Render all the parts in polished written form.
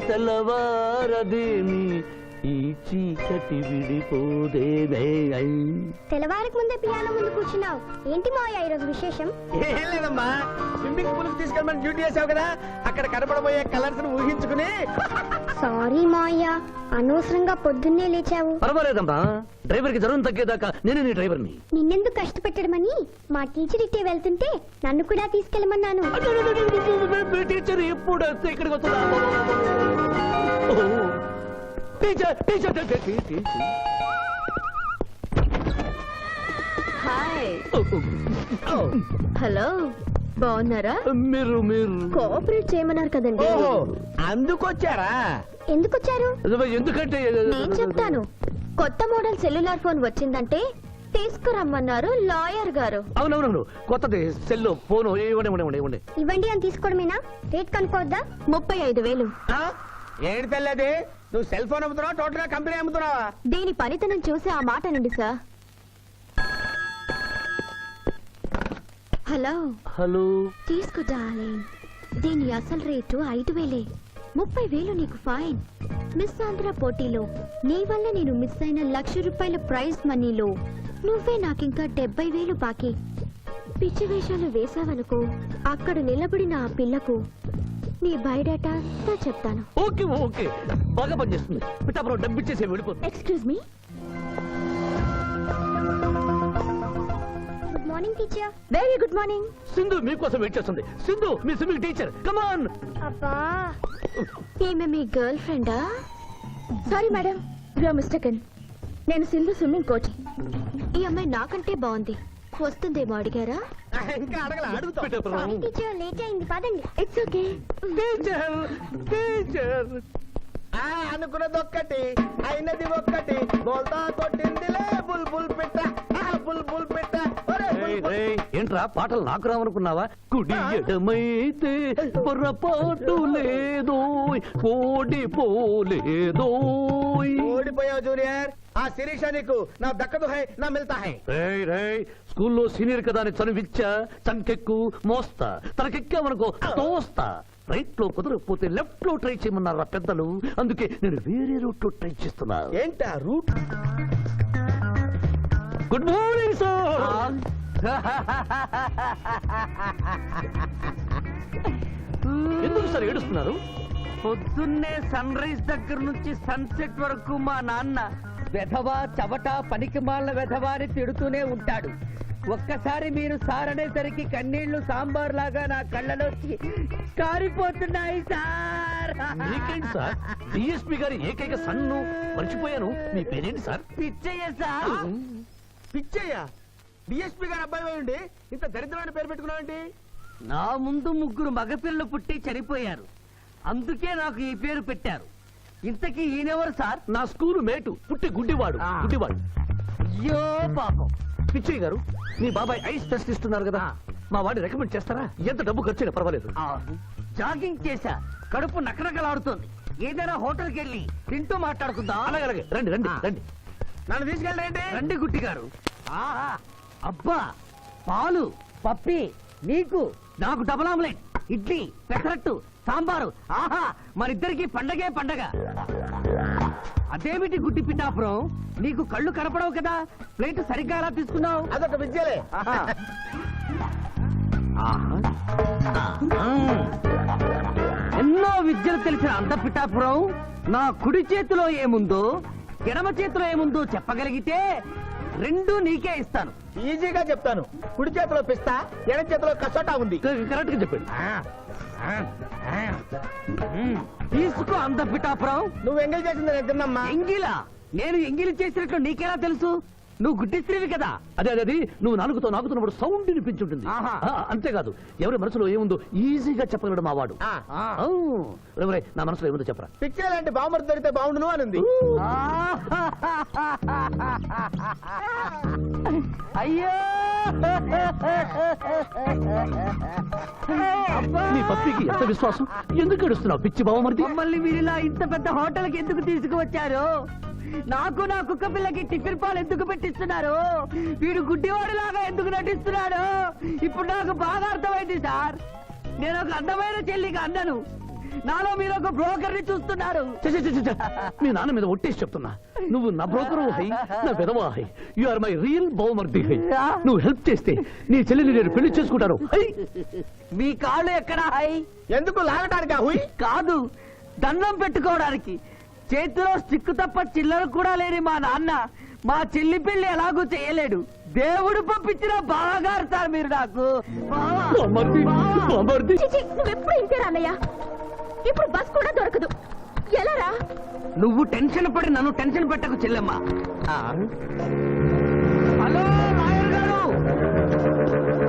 తెల్లవారదేమి ఈ చీకటి విడిపోదేదే. తెల్లవారికి ముందే పియానో ముందు కూర్చున్నావు ఏంటి మావయ్య ఈరోజు విశేషం? ఏం లేదమ్మా, స్విమ్మింగ్ పూల్ కి తీసుకెళ్ళమని డ్యూటీ చేసావు కదా, అక్కడ కనపడబోయే కలర్స్ ను ఊహించుకుని. సారీ మావయ్య, అనవసరంగా పొద్దున్నే లేచావు. పర్వాలేదమ్మా, డ్రైవర్ కి జ్వరం తగ్గేదాకా నేనే నీ డ్రైవర్ని. నిన్నెందుకు కష్టపెట్టడమని మా టీచర్ ఇట్టే వెళ్తుంటే నన్ను కూడా తీసుకెళ్ళమన్నాను. టీచర్ ఎప్పుడు ఇక్కడికి వస్తుందా? Teacher teacher teacher. Hi, hello, బాగున్నారా? మీరు మీరు కోఆపరేట్ చేయమన్నారు కదండి. ఓహో, అందుకొచ్చారా? ఎందుకొచ్చారు? ఎందుకంటే నేను చెప్తాను. కొత్త మోడల్ సెల్యులార్ ఫోన్ వచ్చిందంటే తీసుకురమ్మన్నారు లాయర్ గారు. అవునవునవును, కొత్తది సెల్ ఫోన్. ఇవ్వండి. ఇవ్వండి అని తీసుకోవడమేనా? రేట్ కనుక్కోవద్దా? 35,000. ఏంటి తెల్లది, నువ్వు సెల్ ఫోన్ అమ్ముతున్నావా, టోటల్ గా కంపెనీ అమ్ముతున్నావా? దీని పనితనం చూసి ఆ మాట నుండి సార్. హలో హలో, తీసుకో డార్లింగ్. దీని అసలు రేటు 5,000. 30,000 నీకు ఫైన్. మిస్ ఆంధ్ర పోటీలో నీ వల్ల నేను మిస్ అయిన ₹1,00,000 ప్రైజ్ మనీలో నువ్వే నాకింకా 70,000 బాకీ. పిచ్చి వేషాలు వేసావనుకో, అక్కడ నిలబడిన ఆ పిల్లకు నీ బయోడేటా అంతా చెప్తాను. ఓకే ఓకే, బాగా పనిచేస్తుంది. పిఠాపురం డబ్బిచ్చేసే వెళ్ళిపోతుంది. Excuse me. Good morning teacher. Very good morning. Sindhu మీకోసం వెయిట్ చేస్తుంది. సింధు మీ స్విమ్మింగ్ టీచర్, కమ్ ఆన్. అబ్బా, ఈమె మీ గర్ల్ ఫ్రెండా? Sorry madam, you are mistaken. నేను సింధు స్విమ్మింగ్ కోచ్. ఈ అమ్మాయి నాకంటే బాగుంది, వస్తుందేమో అడిగారా? ఇంకా అడగల, అడుగుతా. సారీ టీచర్, లేట్ అయింది, పదండి. It's okay. Teacher teacher. అనుకున్నది ఒక్కటి, అయినది ఒక్కటి. బోల్తా కొట్టిందిలే బుల్బుల్ పిట్ట, బుల్బుల్ పిట్ట. ఏంట్రా పాటలు నాకు రావనుకున్నావా? కుడి ఎడమైతే పొరపాటు లేదో, ఓడిపోలేదో. ఓడిపోయావు జూనియర్, ఆ శిరీష నీకు నా దక్కదు హై, నా మిల్తా హై. స్కూల్లో సీనియర్ కదా అని చనువిచ్చా, చంకెక్కు మోస్తా, తనకెక్కామనుకో తోస్తా. రైట్ లో కుదరకపోతే లెఫ్ట్ లో ట్రై చేయమన్నారా పెద్దలు, అందుకే నేను వేరే రూట్ లో ట్రై చేస్తున్నా. ఏంటా రూట్? Good morning sir. ఎందుకు సార్ ఏడుస్తున్నారు? పొద్దున్నే సన్ రైజ్ దగ్గర నుంచి సన్సెట్ వరకు మా నాన్న వెధవా చవట పనికిమాలిన వెధవా అని తిడుతూనే ఉంటాడు. ఒక్కసారి మీరు సార్ అనేసరికి కన్నీళ్లు సాంబార్ లాగా నా కళ్ళలోకి కారిపోతున్నాయి సార్. మీకేంటి సార్, డిఎస్పీ గారి ఏకైక సన్ను మర్చిపోయాను. మీ పేరేంటి sir? Pichaiah sir. Pichaiah? DSP గారు అబ్బాయి ఉండి ఇంత దరిద్రమైన పేరు పెట్టుకున్నావండి? నా ముందు 3 మగపిల్లలు పుట్టి చనిపోయారు, అందుకే నాకు ఈ పేరు పెట్టారు. ఇంతకీ ఈయనెవరు సార్? నా స్కూలు మేటు, పుట్టి గుడ్డివాడు. అయ్యో పాపం. పిచ్చయ్య గారు, మీ బాబాయ్ ఐస్ టెస్ట్ ఇస్తున్నారు కదా, మా వాడిని రికమెండ్ చేస్తారా? ఎంత డబ్బు ఖర్చైనా పర్వాలేదు. జాగింగ్ చేశా, కడుపు నకనకలాడుతోంది. ఏదైనా హోటల్కి వెళ్ళి తింటూ మాట్లాడుకుందాం. అలాగే రండి రండి రండి. నన్ను తీసుకెళ్ళండి. రండి గుట్టి గారు. ఆహా, అబ్బా, పాలు పప్పి, నీకు నాకు డబుల్ ఆమ్లెట్, ఇడ్లీ పెసరట్టు సాంబారు. ఆహా, మరిద్దరికి పండగే పండగ. అదేమిటి గుడ్డి పిఠాపురం, నీకు కళ్ళు కనపడవు కదా, ప్లేట్ సరిగ్గా ఎలా తీసుకున్నావు? అదొక విద్యలే. ఎన్నో విద్యలు తెలిసిన అంత పిఠాపురం నా కుడి చేతిలో ఏముందో ఎడమ చేతిలో ఏముందో చెప్పగలిగితే 2 నీకే ఇస్తాను. ఈజీగా చెప్తాను. కుడి చేతిలో పిస్తా, ఎడం చేతిలో కసోటా ఉంది. కరెక్ట్ గా చెప్పండి. తీసుకో అంత పిఠాపురం. నువ్వు ఎంగిల్ చేసింది నేను తిన్నమ్మా. ఎంగిలా? నేను ఎంగిలి చేసినట్లు నీకెలా తెలుసు? నువ్వు గుడ్డిస్త్రీవి కదా. అదే నువ్వు నాకుతున్నప్పుడు సౌండ్ వినిపించుంటుంది. అంతేకాదు, ఎవరి మనసులో ఏముందో ఈజీగా చెప్పగలడు మా వాడు. నా మనసులో ఏముందో చెప్పరా. పిక్చర్ లాంటి బాంబర్ దొరికితే బాగుండును అని ఉంది. అయ్యో, నీ పప్పికి ఎంత విశ్వాసం, ఎందుకు ఏడుస్తున్నావు పిచ్చి బావమరిది? మమ్మల్ని వీరిలా ఇంత పెద్ద హోటల్కి ఎందుకు తీసుకువచ్చారు? నాకు నా కుక్క పిల్లకి టిఫిన్ పాలు ఎందుకు పెట్టిస్తున్నారు? వీడు గుడ్డివాడిలాగా ఎందుకు నటిస్తున్నాడు? ఇప్పుడు నాకు బాగా అర్థమైంది సార్. నేను ఒక అందమైన చెల్లికి అన్నను, నాలో మీరు ఒక బ్రోకర్ ని చూస్తున్నారు. ఛ, ఛ, ఛ, ఛ, ఛ. మీ నాన్న మీద ఒట్టేసి చెప్తున్నా, నువ్వు నా బ్రోకరు హై, నా విధవా హై. యు ఆర్ మై రియల్ బహుమర్ది హై. నువ్వు హెల్ప్ చేస్తే నీ చెల్లిని నేను పెళ్లి చేసుకుంటాను హై. మీ కాళ్ళు ఎక్కడా హై? ఎందుకు లాగటానికి హుయ్? కాదు, దండం పెట్టుకోవడానికి. చేతిలో స్టిక్ తప్ప చిల్లర కూడా లేని మా నాన్న మా చెల్లి పెళ్లి ఎలాగూ చేయలేడు. దేవుడు పంపించిన బాగారు సార్ మీరు నాకు. బావా, బామర్ది, బావా. బామర్ది. చిచి, నువ్వెప్పుడు ఇంతే రాన్నయ్య. ఇప్పుడు బస్ కూడా దొరకదు. ఎలా రా? నువ్వు టెన్షన్ పడి నన్ను టెన్షన్ పెట్టకు చెల్లెమ్మ. హలో లాయర్ గారు,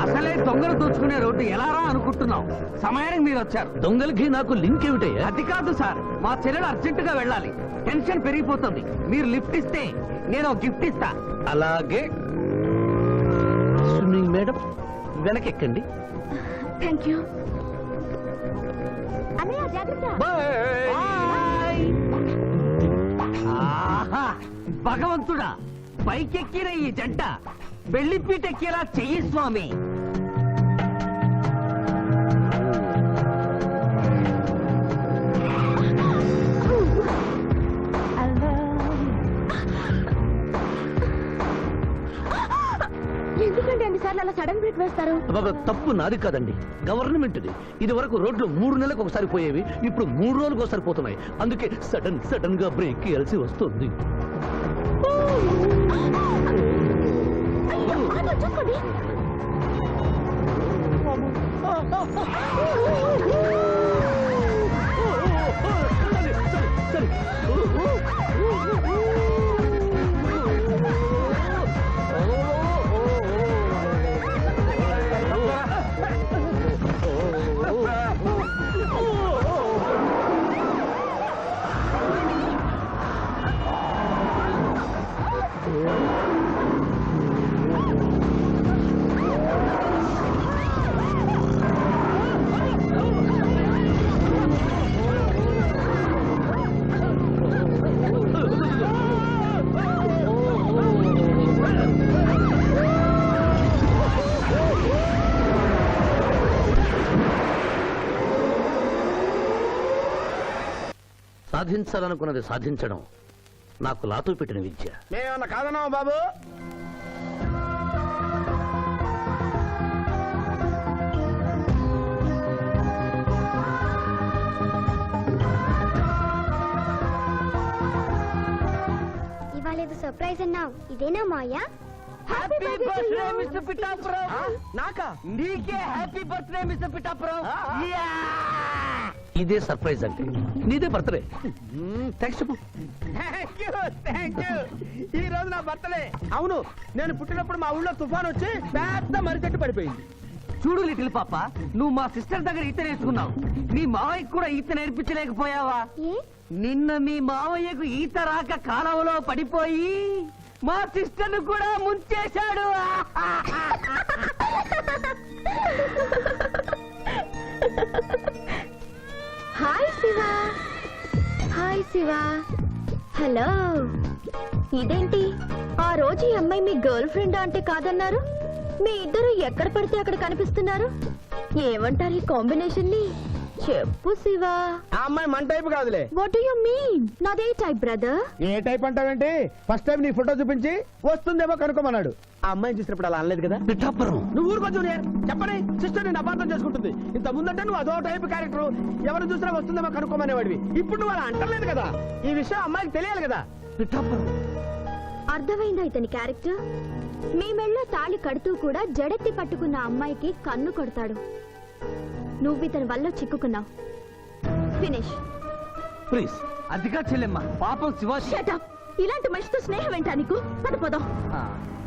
అసలే దొంగలు దోచుకునే రోడ్డు ఎలా రా అనుకుంటున్నావు? సమయానికి మీరు వచ్చారు. దొంగలకి నాకు లింక్ ఏమిటయ్యా? అది కాదు సార్, మా చెల్లెలు అర్జెంట్ గా వెళ్ళాలి. టెన్షన్ పెరిగిపోతుంది. మీరు లిఫ్ట్ ఇస్తే నేను గిఫ్ట్ ఇస్తా. అలాగే. స్విమ్మింగ్ మేడం వెనకెక్కండి. థ్యాంక్ యూ అన్నయ్య. జాగ్రత్త. బాయ్. ఆహా, భగవంతుడా, పైకెక్కిన ఈ జంట బెల్లిపీటెక్కేలా చెయ్యి స్వామి. ఎందుకంటే అన్నిసార్లు అలా సడన్ బ్రేక్ వేస్తారు? అబ్బబ్బ, తప్పు నాది కాదండి, గవర్నమెంట్ది. ఇది వరకు రోడ్లు 3 నెలలకు ఒకసారి పోయేవి, ఇప్పుడు 3 రోజులకు ఒకసారి పోతున్నాయి. అందుకే సడన్ గా బ్రేక్ వేయాల్సి వస్తుంది. అయ్యో, ఆటో చూసుకోండి. సాధించాలనుకున్నది సాధించడం నాకు లాతో పెట్టిన విద్య. మేమేమన్నా కాదన్నావా బాబు? ఇవాళ ఏదో సర్ప్రైజ్ అన్నావు, ఇదేనా Maya? Happy birthday mister Pithapuram. నాకా? నీకే happy birthday mister Pithapuram. Yeah! ఇదే సర్ప్రైజ్ అంటే. నీదే బర్త్డే. థ్యాంక్స్ చెప్పు. Thank you. ఈ రోజు నా బర్త్డే. అవును, నేను పుట్టినప్పుడు మా ఊళ్ళో తుఫాన్ వచ్చి పెద్ద మర్రి చెట్టు పడిపోయింది. చూడు లిటిల్ పాప, నువ్వు మా సిస్టర్ దగ్గర ఈత నేర్చుకున్నావు. మీ మావయ్యకు కూడా ఈత నేర్పించలేకపోయావా? ఏ? నిన్న మీ మావయ్యకు ఈత రాక కాలువలో పడిపోయి మా సిస్టర్ ను కూడా ముంచేశాడు. Hi Shiva. Hi Shiva. Hello. ఇదేంటి, ఆ రోజు ఈ అమ్మాయి మీ గర్ల్ ఫ్రెండ్ అంటే కాదన్నారు? మీ ఇద్దరు ఎక్కడ పడితే అక్కడ కనిపిస్తున్నారు. ఏమంటారు ఈ కాంబినేషన్ ని? చెప్పు శివ. ఆ అమ్మాయి మన టైప్ కాదులే. What do you mean? నాదే టైప్ బ్రదర్. ఏ టైప్ అంటావేంటి? ఫస్ట్ టైం నీ ఫోటో చూపించి వస్తుందేమో కనుక్కోమన్నాడు. ఆ అమ్మాయిని చూసినప్పుడు అలా అనలేదు కదా. పిఠాపురం, నువ్వు ఊరుకో జూనియర్. చెప్పని సిస్టర్ నేను అపార్థం చేసుకుంటుంది. ఇంత ముందంటే నువ్వు అదో టైప్ క్యారెక్టర్, ఎవరు చూసినా వస్తుందేమో కనుక్కోమనేవాడివి. ఇప్పుడు నువ్వు అలా అంటలేదు కదా. ఈ విషయం అమ్మాయికి తెలియాలి కదా. పిఠాపురం. అర్థమైందా ఇతని క్యారెక్టర్? మీ మెళ్ళో తాళి కడుతూ కూడా జడెత్తి పట్టుకున్న అమ్మాయికి కన్ను కొడతాడు. నువ్వు ఇతని వల్ల చిక్కుకున్నావు. ఫినిష్. ప్లీజ్. అదిగా చెల్లెమ్మ, పాపం శివాజీ. Shut up. ఇలాంటి మనిషితో స్నేహం ఏంటా నీకు? పద పోదాం.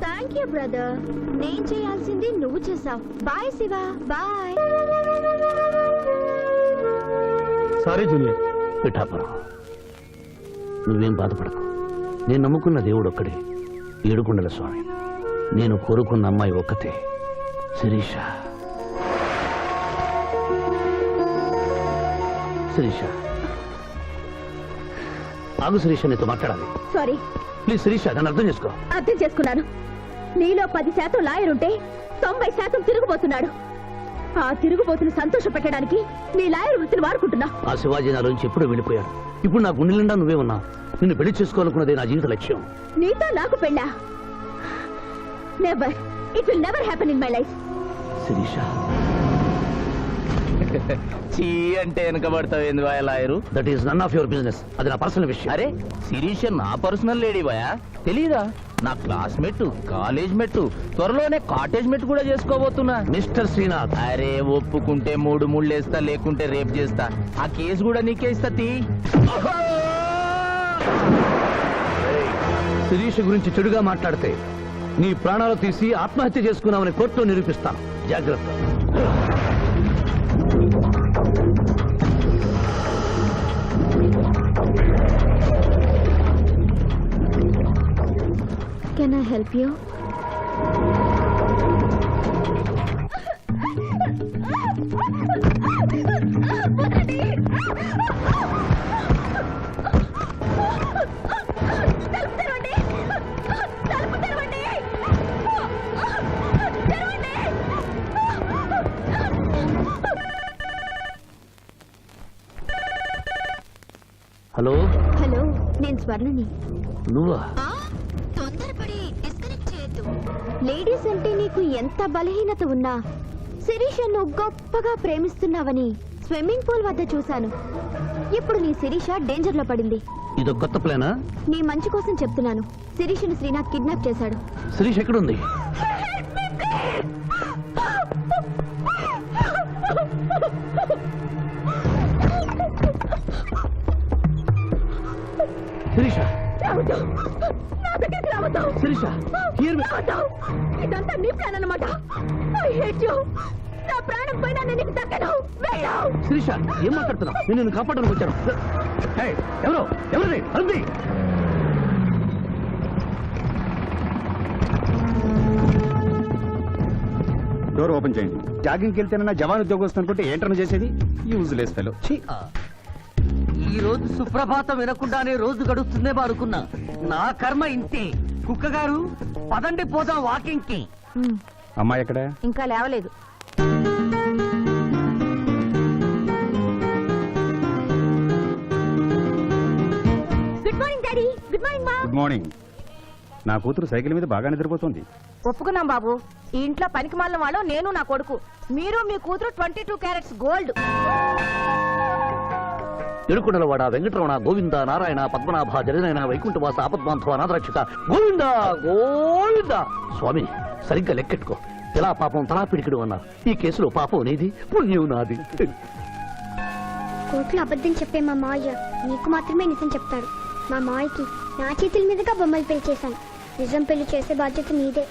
Thank you brother. నేను చేయాల్సింది నువ్వు చేసావు. Bye Shiva. Bye. Sorry junior. Pithapuram, నువ్వేం బాధపడకు. నేను నమ్ముకున్న దేవుడు ఒక్కడే, ఏడుకొండల స్వామి. నేను కోరుకున్న అమ్మాయి ఒక్కతే, శిరీష. శిరీష, ఆగు శిరీష, నీతో మాట్లాడాలి. సారీ. ప్లీజ్ శిరీష, నన్ను అర్థం చేసుకో. అర్థం చేసుకున్నాను. నీలో 10% లాయర్ ఉంటే 90% తిరుగుబోతున్నాడు. ఆ తిరుగుబోతుని సంతోష పెట్టడానికి నీ లాయర్ వృత్తిని వాడుకుంటున్నా. ఆ శివాజీ నా నుంచి ఎప్పుడూ వెళ్ళిపోయాడు. ఇప్పుడు నా గుండె నిండా నువ్వే ఉన్నావు. నిన్ను పెళ్లి చేసుకోవాలనుకున్నదే నా జీవిత లక్ష్యం. నీతో నాకు పెళ్ళా? Never. It will never happen in my life. Sirisha, చీ అంటే వెనకబడతావు ఏంది boy lawyer? That is none of your business. అది నా పర్సనల్ విషయం. అరే శిరీష నా పర్సనల్ లేడీ బాయా, తెలీదా? నా క్లాస్మేట్, కాలేజ్ మెట్, త్వరలోనే కాటేజ్ మెట్ కూడా చేసుకోబోతున్నా. మిస్టర్ శ్రీనాథ్, అరే ఒప్పుకుంటే 3 ముళ్ళేస్తా, లేకుంటే రేప్ చేస్తా. ఆ కేసు కూడా నీకే ఇస్తా. శిరీష గురించి చెడుగా మాట్లాడితే నీ ప్రాణాలు తీసి ఆత్మహత్య చేసుకున్నామని కోర్టులో నిరూపిస్తాను. జాగ్రత్త. Can I help you? Hello. Hello, నేను స్వర్ణని. నువ్వా? తొందరపడి డిస్కనెక్ట్ చేయొద్దు. లేడీస్ అంటే నీకు ఎంత బలహీనత ఉన్నా శిరీషను గొప్పగా ప్రేమిస్తున్నావని స్విమ్మింగ్ పూల్ వద్ద చూశాను. ఇప్పుడు నీ శిరీష డేంజర్ లో పడింది. ఇదో కొత్త ప్లానా? నీ మంచి కోసం చెప్తున్నాను. శిరీషను శ్రీనాథ్ కిడ్నాప్ చేశాడు. శిరీష్ ఎక్కడుంది? శిరీష, శిరీష, హియర్ మీ. ఇదంతా నీ ప్లాన్ అన్నమాట. I hate you. నా ప్రాణం పోయినా నేను నీకు దక్కను. వెళ్ళు. శిరీష, ఏం మాట్లాడుతున్నావు? నేను నిన్ను కాపాడడానికి వచ్చాను. ఏయ్, ఎవరు? ఎవరిది? అరుంది. డోర్ ఓపెన్ చేయండి. జాగింగ్కి వెళ్తేనన్నా జవాన్ ఉద్యోగం అనుకుంటే ఏంటన్నా చేసేది? Useless fellow. ఈ రోజు సుప్రభాతం వినకుండానే రోజు గడుస్తుందే అనుకున్నా. నా కర్మ ఇంతే. కుక్క గారు పదండి పోదాం వాకింగ్ కి. అమ్మాయి ఎక్కడ? ఇంకా లేవలేదు. Good morning daddy. Good morning మా. Good morning. నా కూతురు సైకిల్ మీద బాగా నిద్రపోతుంది. ఒప్పుకున్నాం బాబు. ఈ ఇంట్లో పనికి మాలిన వాళ్ళు నేను, నా కొడుకు. మీరు మీ కూతురు 22 క్యారెట్స్ గోల్డ్. ఎరుకునలవాడ వెంకటరమణ గోవింద నారాయణ పద్మనాభ జగనైన వైకుంఠవాస ఆపద్బాంధవ అనాథరక్షక గోవింద గోవింద. స్వామి, సరిగ్గా లెక్కెట్టుకో. ఎలా పాపం తలా పిడికిడు అన్నారు. ఈ కేసులో పాపం నీది, పుణ్యం నాది. కోర్టులో అబద్ధం చెప్పే మా మావయ్య నీకు మాత్రమే నిజం చెప్తాడు. మా మావయ్యకి నా చేతుల మీదుగా బొమ్మలు పెళ్లి చేశాను. నిజం పెళ్లి చేసే బాధ్యత నీదే.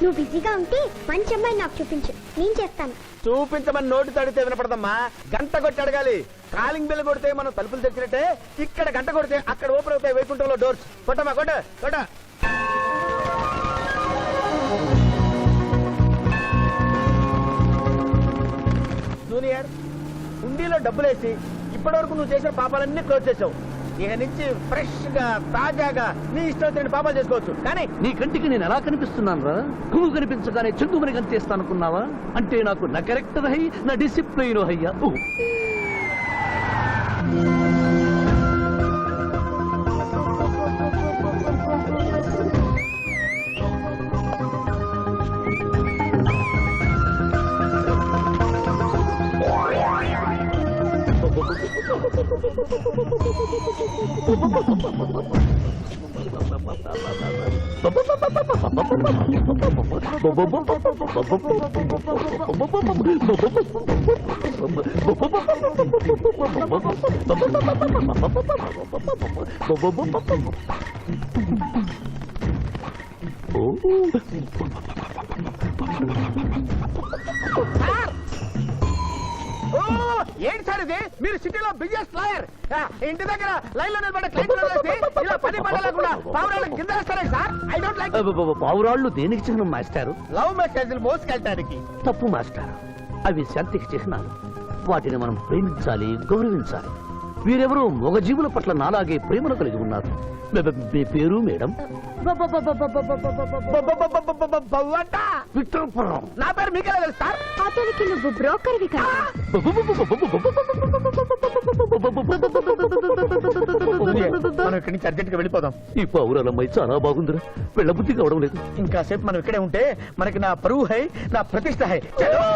నువ్వు బిజీగా ఉంటే మంచి అమ్మాయి నాకు చూపించు, నేను చేస్తాను. చూపించమని నోటి తడితే వినపడదమ్మా. గంట కొట్టి అడగాలి. కాలింగ్ బెల్ కొడితే మనం తలుపులు తెచ్చినట్టే ఇక్కడ గంట కొడితే అక్కడ ఓపెన్ అవుతాయి వైకుంఠంలో డోర్స్. కొట్టమ్మా, కొట్ట కొట్ట. జూనియర్, హుండీలో డబ్బులేసి ఇప్పటివరకు నువ్వు చేసిన పాపాలన్నీ క్లోజ్ చేసావు. ఇక నుంచి ఫ్రెష్ గా తాజాగా నీ ఇష్టం వచ్చిన పాపాలు చేసుకోవచ్చు. కానీ నీ కంటికి నేను ఎలా కనిపిస్తున్నాను రా? నువ్వు కనిపించగానే చెంగుమని కనిపిస్తా అనుకున్నావా? అంటే నాకు నా క్యారెక్టర్ హై, నా డిసిప్లైన్ హయ్యా. ఏంటి సార్ ఇది? మీరు సిటీలో బిజినెస్ లాయర్, ఇంటి దగ్గర లైన్ లో నిలబడే క్లయింట్లు ఇలా పని పడలేకుండా పావురాళ్ళకి కింద వేస్తారే సార్? I don't like. పావురాళ్ళు దేనికి చిహ్నం మాస్టారు? లవ్ మెసేజ్లు మోసుకెళ్ళటానికి. తప్పు మాస్టారు. అవి శాంతికి చిహ్నాలు. వాటిని మనం ప్రేమించాలి, గౌరవించాలి. వీరెవరూ మగజీవుల పట్ల నాలాగే ప్రేమను కలిగి ఉన్నారు. మీ పేరు మేడం? బవ్వంట. విక్రమపురం. నా పేరు మీకెలా తెలుసు సార్? అతనికి నువ్వు బ్రోకర్వి కదా. మనం ఇక్కడి నుంచి అర్జెంట్ గా వెళ్ళిపోదాం. ఈ పౌరాలమ్మాయి చాలా బాగుందిరా, వెళ్ళబుద్ధి కావడం లేదు. ఇంకాసేపు మనం ఇక్కడే ఉంటే మనకి నా పరువు హై, నా ప్రతిష్ట హై. చలో.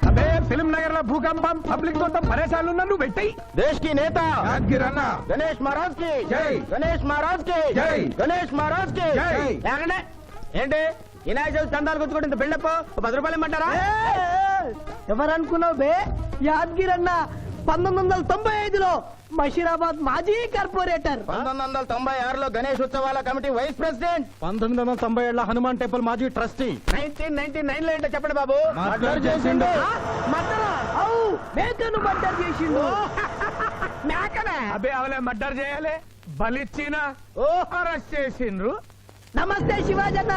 అబే ఫిల్మ్ నగర్ లో భూకంపం, పబ్లిక్ మొత్తం పరేషాన్లు ఉన్నా నువ్వు పెట్టాయి. దేశ్ కి నేత గణేష్ మహారాజ్ కి జై, గణేష్ మహారాజ్ కి జై, గణేష్ మహారాజ్ కి జై. లేకండి ఏంటి వినాయక చవితి చందాలు గుర్తుకుంటే ఇంత బిల్డప్ 10 రూపాయలు ఇమ్మంటారా? ఎవరనుకున్నావు బే? యాద్గిరన్న 1995లో బషీరాబాద్ మాజీ కార్పొరేటర్, 1996లో గణేష్ ఉత్సవాల కమిటీ వైస్ ప్రెసిడెంట్, 1997లో హనుమాన్ టెంపుల్ మాజీ ట్రస్టీ. 1999లో ఏంటో చెప్పండి బాబు. మర్డర్ చేసిండు. మేకను మర్డర్ చేసిండు. మేకనే అబే అవలే మర్డర్ చేయాలి, బలిచ్చిన అరెస్ట్ చేసిండ్రు. నమస్తే శివాజన్న,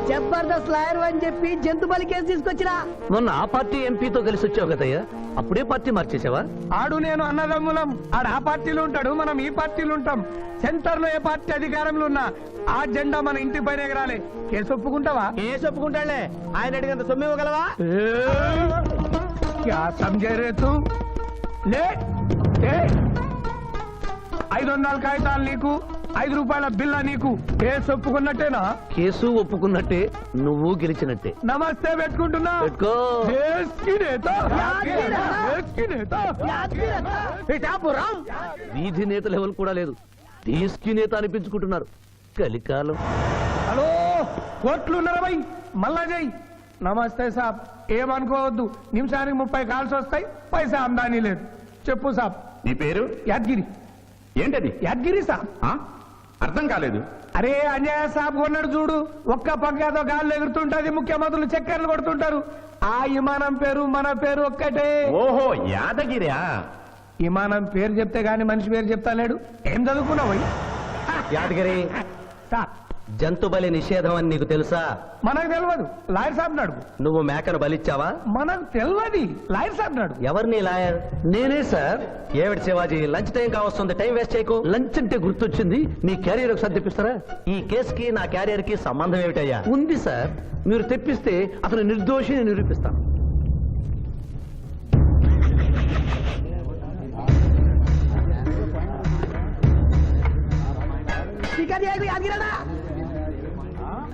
జబర్దస్త్ లాయర్ అని చెప్పి జంతు బలి కేసు తీసుకొచ్చినా. మొన్న ఆ పార్టీ ఎంపీతో కలిసి వచ్చావు కదయ్యా, అప్పుడే పార్టీ మార్చేసావా? ఆడు నేను అన్నదమ్ములం, ఆడు ఆ పార్టీలో ఉంటాడు, మనం ఈ పార్టీలో ఉంటాం. సెంటర్ లో ఏ పార్టీ అధికారంలో ఉన్నా ఆ జెండా మన ఇంటి పైన ఎగరాలి. కేసు ఒప్పుకుంటావా? కేసు ఒప్పుకుంటాడులే, ఆయన అడిగినంత సొమ్ము ఇవ్వగలవా? క్యా సమझे రే తూ? లే 500 కాగితాలు నీకు, 5 రూపాయల బిల్ల నీకు. కేసు ఒప్పుకున్నట్టేనా? కేసు ఒప్పుకున్నట్టే, నువ్వు గెలిచినట్టే. నమస్తే పెట్టుకుంటున్నా. పెట్టుకో. దేశ్ కి నేత, దేశ్ కి నేత. పిఠాపురం వీధి నేత లెవెల్ కూడా లేదు, దేశీ నేత అనిపించుకుంటున్నారు. కలికాలం. హలో, కోట్లు ఉన్నారా భయ్? మళ్ళా జై. నమస్తే సాబ్, ఏమనుకోవద్దు, నిమిషానికి 30 కాల్స్ వస్తాయి, పైసా ఆమ్దానీ లేదు. చెప్పు సాబ్. నీ పేరు? యాద్గిరి. ఏంటది? యాద్గిరి సాబ్. అర్థం కాలేదు. అరే అంజయ్య సాబ్ కొన్నాడు చూడు, ఒక్క పక్కతో గాల్లో ఎగురుతుంటది, ముఖ్యమంత్రులు చక్కర్లు కొడుతుంటారు. ఆ విమానం పేరు మన పేరు ఒక్కటే. ఓహో, యాదగిరా. విమానం పేరు చెప్తే గాని మనిషి పేరు చెప్తా లేడు. ఏం చదువుకున్నావు? యాదగిరి, సాబ్ జంతు బలి నిషేధం అని నీకు తెలుసా? మనకు తెలియదు, లాయర్ సాబ్ నాడు. నువ్వు మేకను బలిచ్చావా? మనకు తెలియదు, లాయర్ సాబ్ నాడు. ఎవరిని లాయర్? నేనే సార్. ఏమిటి శివాజీ, లంచ్ టైం కావస్తుంది, టైం వేస్ట్ చేయకు. లంచ్ అంటే గుర్తొచ్చింది, మీ క్యారియర్ ఒకసారి తెప్పిస్తారా? ఈ కేసుకి నా క్యారియర్ కి సంబంధం ఏమిటయ్యా? ఉంది సార్, మీరు తెప్పిస్తే అతను నిర్దోషిని నిరూపిస్తాను.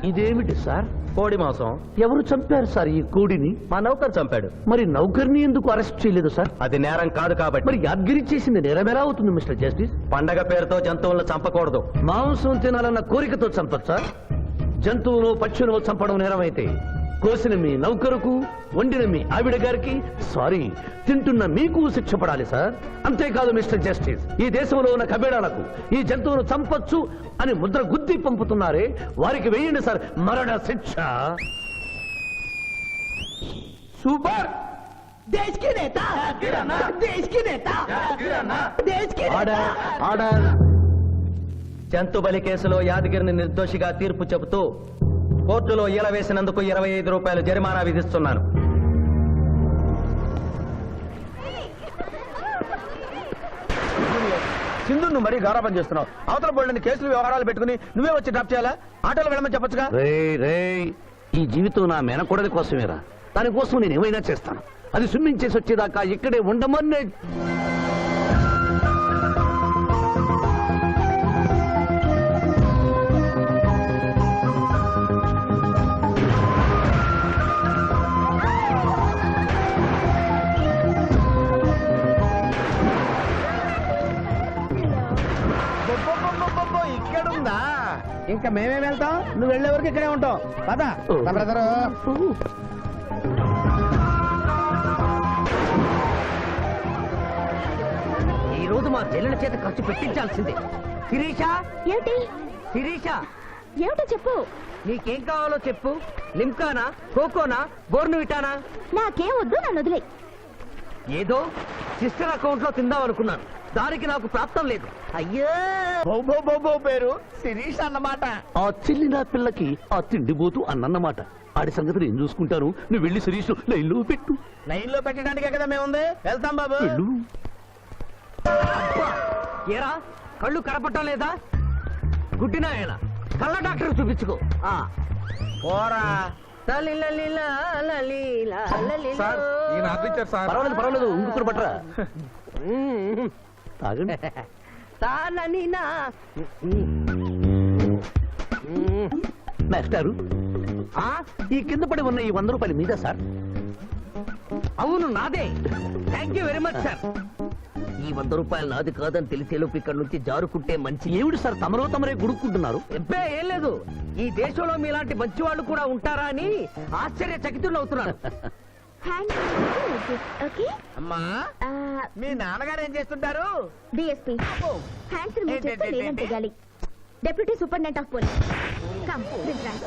ఇదేమిటి సార్? కోడి మాంసం. ఎవరు చంపారు సార్ ఈ కోడిని? మా నౌకర్ చంపాడు. మరి నౌకర్ని ఎందుకు అరెస్ట్ చేయలేదు సార్? అది నేరం కాదు కాబట్టి. మరి యాద్గిరి చేసింది నేరమేలా అవుతుంది మిస్టర్ జస్టిస్? పండగ పేరుతో జంతువులను చంపకూడదు. మాంసం తినాలన్న కోరికతో చంపచ్చా? జంతువును పక్షులను చంపడం నేరమైతే కోసిన మీ నౌకరుకు, వండిన మీ ఆవిడ గారికి, సారీ, తింటున్న మీకు శిక్ష పడాలి సార్. అంతేకాదు మిస్టర్ జస్టిస్, ఈ దేశంలో ఉన్న కబేడాలకు ఈ జంతువును చంపొచ్చు అని ముద్ర గుద్ది పంపుతున్నారే, వారికి వేయండి సార్ మరణ శిక్ష. సూపర్. దేశ్ కి నేత, దేశ్ కి నేత, దేశ్ కి ఆర్డర్, ఆర్డర్. జంతు బలి కేసులో యాదగిరిని నిర్దోషిగా తీర్పు చెబుతూ కోర్టులో ఈల వేసినందుకు 25 రూపాయలు జరిమానా విధిస్తున్నాను. సింధు, నువ్వు మరీ గారాబం చేస్తున్నావు. అవతల బోల్డని కేసులు వ్యవహారాలు పెట్టుకుని నువ్వే వచ్చి డ్రాప్ చేయాలా? ఆటోలో వెళ్ళమని చెప్పొచ్చుగా. ఈ జీవితం నా మేనకోడలి కోసమేరా, దానికోసం నేను ఏమైనా చేస్తాను. అది స్విమ్మింగ్ చేసి వచ్చేదాకా ఇక్కడే ఉండమని. ఇక్కడుందా? ఇంకా మేమేం వెళ్తాం, నువ్వు వెళ్లే వరకు ఇక్కడే ఉంటాం. పద బ్రదరు. ఈ రోజు మా చెల్లెల చేత ఖర్చు పెట్టించాల్సిందే. శిరీష, ఏమిటి? శిరీష, ఏమిటో చెప్పు. నీకేం కావాలో చెప్పు. లిమ్కానా, కోకోనా, బోర్నువిటానా? నాకేం వద్దు, నన్ను వదిలే. ఏదో సిస్టర్ అకౌంట్ లో తిందామనుకున్నాను, దానికి నాకు ప్రాప్తం లేదు. అయ్యో, బౌ పేరు శిరీష్ అన్నమాట. ఆ చెల్లి నా పిల్లకి ఆ తిండిపోతూ అన్నమాట. ఆడి సంగతి నేను చూసుకుంటాను, నువ్వు వెళ్ళి శిరీష్ లైన్లో పెట్టు. లైన్ లో పెట్టడానికే కదా మేముంది, వెళ్తాం బాబు. వెళ్ళు. ఏరా కళ్ళు కనపడటం లేదా? గుడ్డినాయన కళ్ళ డాక్టర్ చూపించుకో. పోరా. పర్వాలేదు పర్వాలేదు, ఇంకొకరు పట్టరా. తాగండి. మాస్టారు, ఈ కింద పడి ఉన్న ఈ 100 రూపాయలు మీద సార్? అవును నాదే. Thank you very much sir. ఈ 100 రూపాయలు నాది కాదని తెలిసేలోపు ఇక్కడ నుంచి జారుకుంటే మంచి. ఏమిటి సార్ తమరో తమరే గుడుక్కుంటున్నారు? ఎబ్బే ఏం లేదు, ఈ దేశంలో మీలాంటి మంచి వాళ్ళు కూడా ఉంటారా అని ఆశ్చర్యచకితులవుతున్నాను. ఓకే అమ్మా, మీ నాన్నగారు ఏం చేస్తుంటారు? డిఎస్పీ హ్యాండ్స్ రిమూవ్ చేస్తే లేదని తెగాలి. Deputy superintendent of police. Come please right.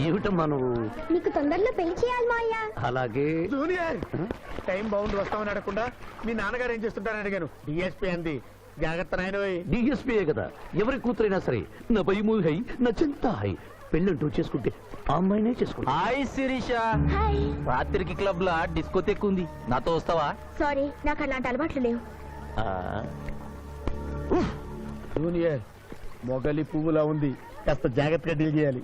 ఏమిటమ్మా నువ్వు? నీకు తొందరలో పెళ్లి చేయాలి మావయ్య. అలాగే. జూనియర్, టైం బాగుండి వస్తామని అడగకుండా మీ నాన్నగారు ఏం చేస్తుంటారని అడిగాను. డిఎస్పీ అంది. జాగ్రత్త నాయనోయ్. డిఎస్పీయే కదా, ఎవరి కూతురైనా సరే నా భయము హై నా చింత హై. పెళ్ళంటూ చేసుకుంటే ఆ అమ్మాయినే చేసుకుంటా. హాయ్ శిరీష. హాయ్. రాత్రికి క్లబ్ లా డిస్కోతెక్ ఉంది, నాతో వస్తావా? సారీ, నాకు అలాంటి అలవాట్లు లేవు. జూనియర్, మొగలి పువ్వులా ఉంది, కాస్త జాగ్రత్తగా డీల్ చేయాలి.